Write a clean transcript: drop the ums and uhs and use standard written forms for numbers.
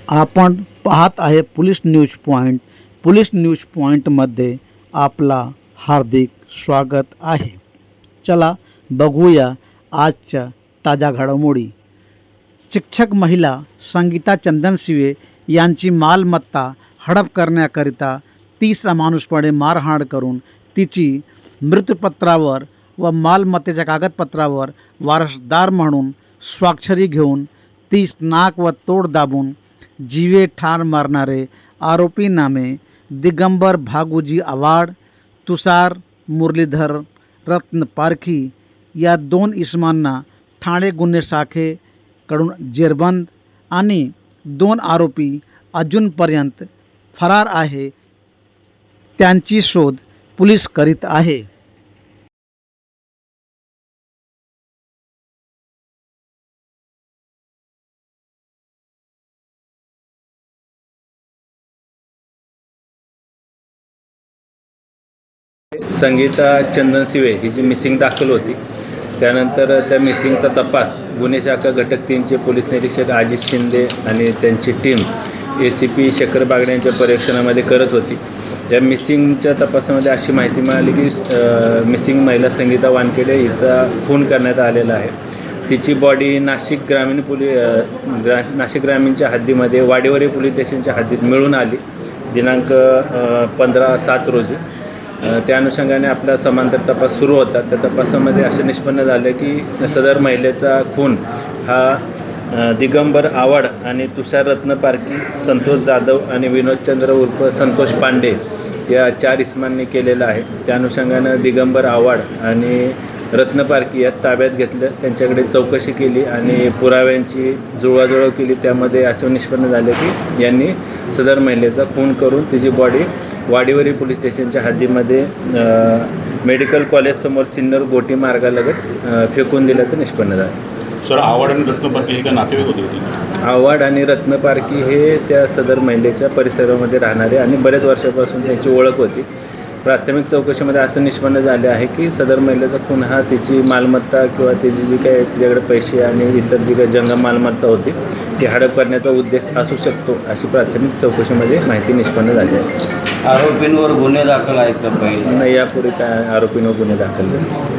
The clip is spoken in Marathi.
आपण पाहत आहे police news point. Police news पॉईंटमध्ये आपला हार्दिक स्वागत आहे. चला बघूया आजच्या ताज्या घडामोडी. शिक्षक महिला संगीता चंदनशिवे यांची मालमत्ता हडप करण्याकरिता 30 अमानुषपणे मारहाण करून तिची मृत्यूपत्रावर व मालमत्तेच्या कागदपत्रावर वारसदार म्हणून स्वाक्षरी घेऊन 30 नाक व तोड दाबून जीवे ठार मारणारे आरोपी नामे दिगंबर भागुजी आव्हाड, तुषार मुरलीधर रत्न पारखी या 2 इसमांना ठाणे गुन्हे शाखेकडून जेरबंद आणि 2 आरोपी अजूनपर्यंत फरार आहे. त्यांची शोध पोलीस करीत आहे. संगीता चंदनशिवे ही जी मिसिंग दाखल होती, त्यानंतर त्या मिसिंगचा तपास गुन्हे शाखा घटक 3चे पोलीस निरीक्षक आजिज शिंदे आणि त्यांची टीम ACP शेखर बागडे यांच्या पर्यवेक्षणामध्ये करत होती. या मिसिंगच्या तपासामध्ये अशी माहिती मिळाली की मिसिंग महिला संगीता वानखेडे हिचा खून करण्यात आलेला आहे. तिची बॉडी नाशिक ग्रामीणच्या हद्दीमध्ये वाडेवरे पोलीस स्टेशनच्या हद्दीत मिळून आली दिनांक 15/7 रोजी. त्या अनुषंगाने आपला समांतर तपास सुरू होता. त्या तपासामध्ये असे निष्पन्न झाले की सदर महिलेचा खून हा दिगंबर आव्हाड आणि तुषार रत्न पारखी, संतोष जाधव आणि विनोदचंद्र उर्फ संतोष पांडे या 4 इसमांनी केलेला आहे. त्या अनुषंगानं दिगंबर आव्हाड आणि रत्न पारखी यात ताब्यात घेतलं, त्यांच्याकडे चौकशी केली आणि पुराव्यांची जुळवाजुळव केली. त्यामध्ये असं निष्पन्न झालं की यांनी सदर महिलेचा खून करून तिची बॉडी वाडीवरी पोलीस स्टेशनच्या हद्दीमध्ये मेडिकल कॉलेजसमोर सिन्नर गोटी मार्गालगत फेकून दिल्याचं निष्पन्न झालं. सर, आव्हाड आणि रत्नपारखी हे का नातेवाईक होते? आव्हाड आणि रत्नपारखी हे त्या सदर महिलेच्या परिसरामध्ये राहणारे आणि बऱ्याच वर्षापासून त्यांची ओळख होती. प्राथमिक चौकशीमध्ये असं निष्पन्न झाले आहे की सदर महिलेचा खून हा तिची मालमत्ता किंवा तिची जी काही तिच्याकडे पैसे आणि इतर जी काही जंगम मालमत्ता होती ती हडप करण्याचा उद्देश असू शकतो, अशी प्राथमिक चौकशीमध्ये माहिती निष्पन्न झाली आहे. आरोपींवर गुन्हे दाखल आहेत का? पहिले नाही, यापूर्वी काय आरोपींवर गुन्हे दाखल झाले.